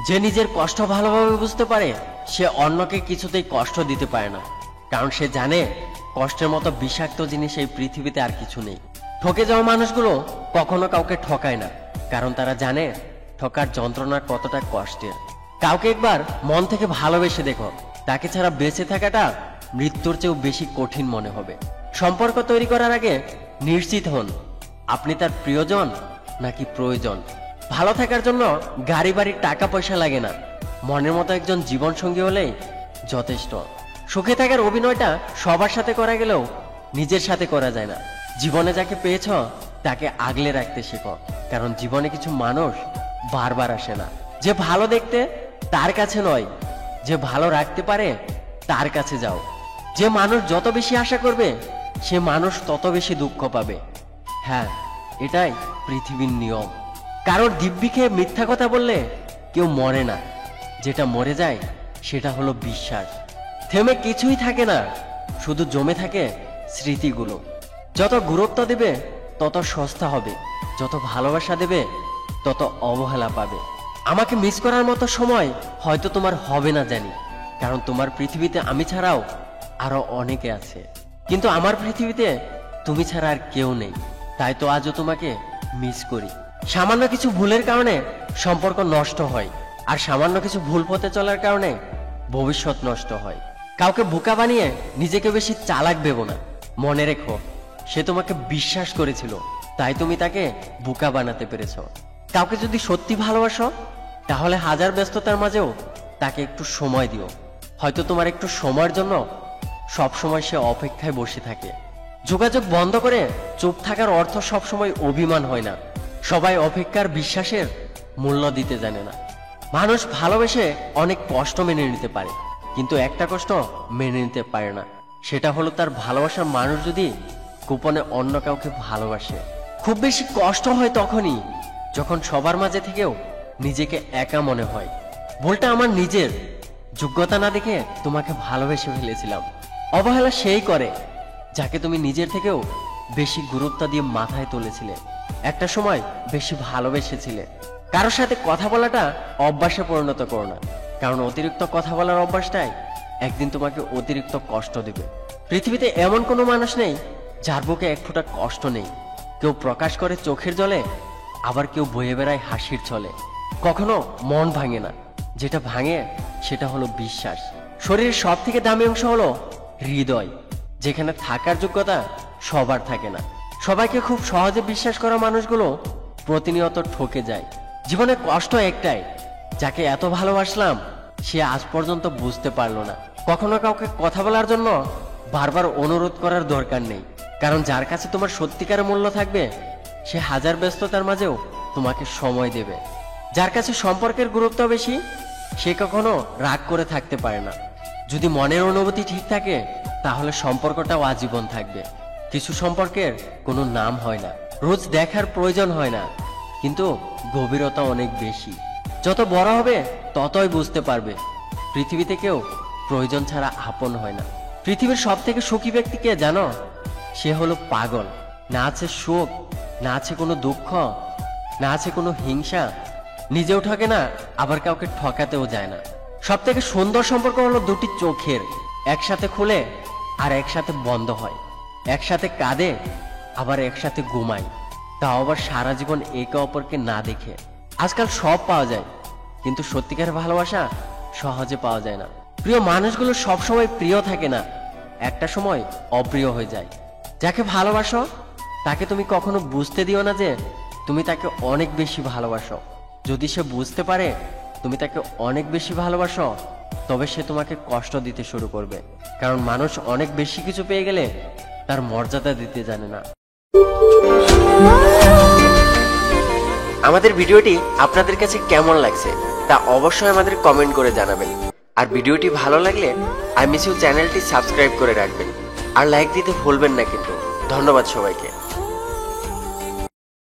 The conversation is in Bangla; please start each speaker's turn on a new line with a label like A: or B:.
A: যে নিজের কষ্ট ভালোভাবে বুঝতে পারে সে অন্যকে কিছুতেই কষ্ট দিতে পারে না, কারণ সে জানে কষ্টের মতো বিষাক্ত জিনিস এই পৃথিবীতে আর কিছু নেই। ঠকে যাওয়া মানুষগুলো কখনো কাউকে ঠকায় না, কারণ তারা জানে ঠকার যন্ত্রণা কতটা কষ্টের। কাউকে একবার মন থেকে ভালোবেসে দেখো, তাকে ছাড়া বেঁচে থাকাটা মৃত্যুর চেয়েও বেশি কঠিন মনে হবে। সম্পর্ক তৈরি করার আগে নিশ্চিত হন আপনি তার প্রিয়জন নাকি প্রয়োজন। ভালো থাকার জন্য গাড়ি বাড়ি টাকা পয়সা লাগে না, মনের মতো একজন জীবন সঙ্গী হলেই যথেষ্ট। সুখে থাকার অভিনয়টা সবার সাথে করা গেলেও নিজের সাথে করা যায় না। জীবনে যাকে পেয়েছ তাকে আগলে রাখতে শেখো, কারণ জীবনে কিছু মানুষ বারবার আসে না। যে ভালো দেখতে তার কাছে নয়, যে ভালো রাখতে পারে তার কাছে যাও। যে মানুষ যত বেশি আশা করবে সে মানুষ তত বেশি দুঃখ পাবে। হ্যাঁ, এটাই পৃথিবীর নিয়ম। কারোর দিব্যি খেয়ে মিথ্যা কথা বললে কেউ মরে না, যেটা মরে যায় সেটা হলো বিশ্বাস। থেমে কিছুই থাকে না, শুধু জমে থাকে স্মৃতিগুলো। যত গুরুত্ব দেবে তত সস্তা হবে, যত ভালোবাসা দেবে তত অবহেলা পাবে। আমাকে মিস করার মতো সময় হয়তো তোমার হবে না জানি, কারণ তোমার পৃথিবীতে আমি ছাড়াও আরো অনেকে আছে, কিন্তু আমার পৃথিবীতে তুমি ছাড়া আর কেউ নেই। তাই তো আজও তোমাকে মিস করি। সামান্য কিছু ভুলের কারণে সম্পর্ক নষ্ট হয়, আর সামান্য কিছু ভুল পথে চলার কারণে ভবিষ্যৎ নষ্ট হয়। কাউকে বোকা বানিয়ে নিজেকে বেশি চালাক ভেবো না। মনে রেখো, সে তোমাকে বিশ্বাস করেছিল, তাই তুমি তাকে বোকা বানাতে পেরেছো। কাউকে যদি সত্যি ভালোবাসো তাহলে হাজার ব্যস্ততার মাঝেও তাকে একটু সময় দিও। হয়তো তোমার একটু সময়ের জন্য সবসময় সে অপেক্ষায় বসে থাকে। যোগাযোগ বন্ধ করে চুপ থাকার অর্থ সবসময় অভিমান হয় না। সবাই অপেক্ষার বিশ্বাসের মূল্য দিতে জানে না। মানুষ ভালোবেসে অনেক কষ্ট মেনে নিতে পারে, কিন্তু একটা কষ্ট মেনে নিতে পারে না, সেটা হলো তার ভালোবাসার মানুষ যদি গোপনে অন্য কাউকে ভালোবাসে। খুব বেশি কষ্ট হয় তখনই যখন সবার মাঝে থেকেও নিজেকে একা মনে হয়। ভুলটা আমার নিজের, যোগ্যতা না দেখে তোমাকে ভালোবেসে ফেলেছিলাম। অবহেলা সেই করে যাকে তুমি নিজের থেকেও বেশি গুরুত্ব দিয়ে মাথায় তুলেছিলে, একটা সময় বেশি ভালোবেসেছিলে। কারোর সাথে কথা বলাটা অভ্যাসে পরিণত করো না, কারণ অতিরিক্ত কথা বলার অভ্যাসটাই একদিন তোমাকে অতিরিক্ত কষ্ট দেবে। পৃথিবীতে এমন কোনো মানুষ নেই যার বুকে এক ফোঁটা কষ্ট নেই। কেউ প্রকাশ করে চোখের জলে, আবার কেউ বয়ে বেড়ায় হাসির ছলে। কখনো মন ভাঙে না, যেটা ভাঙে সেটা হলো বিশ্বাস। শরীরের সব থেকে দামি অংশ হলো হৃদয়, যেখানে থাকার যোগ্যতা সবার থাকে না। সবাইকে খুব সহজে বিশ্বাস করা মানুষগুলো প্রতিনিয়ত ঠকে যায়। জীবনে কষ্ট একটাই, যাকে এত ভালোবাসলাম সে আজ পর্যন্ত বুঝতে পারলো না। কখনো কাউকে কথা বলার জন্য বারবার অনুরোধ করার দরকার নেই, কারণ যার কাছে তোমার সত্যিকারের মূল্য থাকবে সে হাজার ব্যস্ততার মাঝেও তোমাকে সময় দেবে। যার কাছে সম্পর্কের গুরুত্ব বেশি সে কখনো রাগ করে থাকতে পারে না। যদি মনের অনুভূতি ঠিক থাকে তাহলে সম্পর্কটাও আজীবন থাকবে। কিছু সম্পর্কের কোনো নাম হয় না, রোজ দেখার প্রয়োজন হয় না, কিন্তু গভীরতা অনেক বেশি। যত বড় হবে ততই বুঝতে পারবে পৃথিবীতে কেউ প্রয়োজন ছাড়া আপন হয় না। পৃথিবীর সব থেকে সুখী ব্যক্তি কে জানো? সে হলো পাগল। না আছে সুখ, না আছে কোনো দুঃখ, না আছে কোনো হিংসা। নিজেও ঠকে না, আবার কাউকে ঠকাতেও যায় না। সব থেকে সুন্দর সম্পর্ক হলো দুটি চোখের, একসাথে খুলে আর একসাথে বন্ধ হয়, একসাথে কাঁদে আবার একসাথে ঘুমায়, তাও আবার সারা জীবন একে অপরকে না দেখে। আজকাল সব পাওয়া যায়, কিন্তু সত্যিকার ভালোবাসা সহজে পাওয়া যায় না। প্রিয় মানুষগুলো সবসময় প্রিয় থাকে না, একটা সময় অপ্রিয় হয়ে যায়। যাকে ভালোবাসো তাকে তুমি কখনো বুঝতে দিও না যে তুমি তাকে অনেক বেশি ভালোবাসো। যদি সে বুঝতে পারে তুমি তাকে অনেক বেশি ভালোবাসো, তবে সে তোমাকে কষ্ট দিতে শুরু করবে, কারণ মানুষ অনেক বেশি কিছু পেয়ে গেলে তার মর্যাদা দিতে জানে না। আমাদের ভিডিওটি আপনাদের কাছে কেমন লাগছে তা অবশ্যই আমাদের কমেন্ট করে জানাবেন। আর ভিডিওটি ভালো লাগলে আই মিস ইউ চ্যানেলটি সাবস্ক্রাইব করে রাখবেন, আর লাইক দিতে ভুলবেন না কিন্তু। ধন্যবাদ সবাইকে।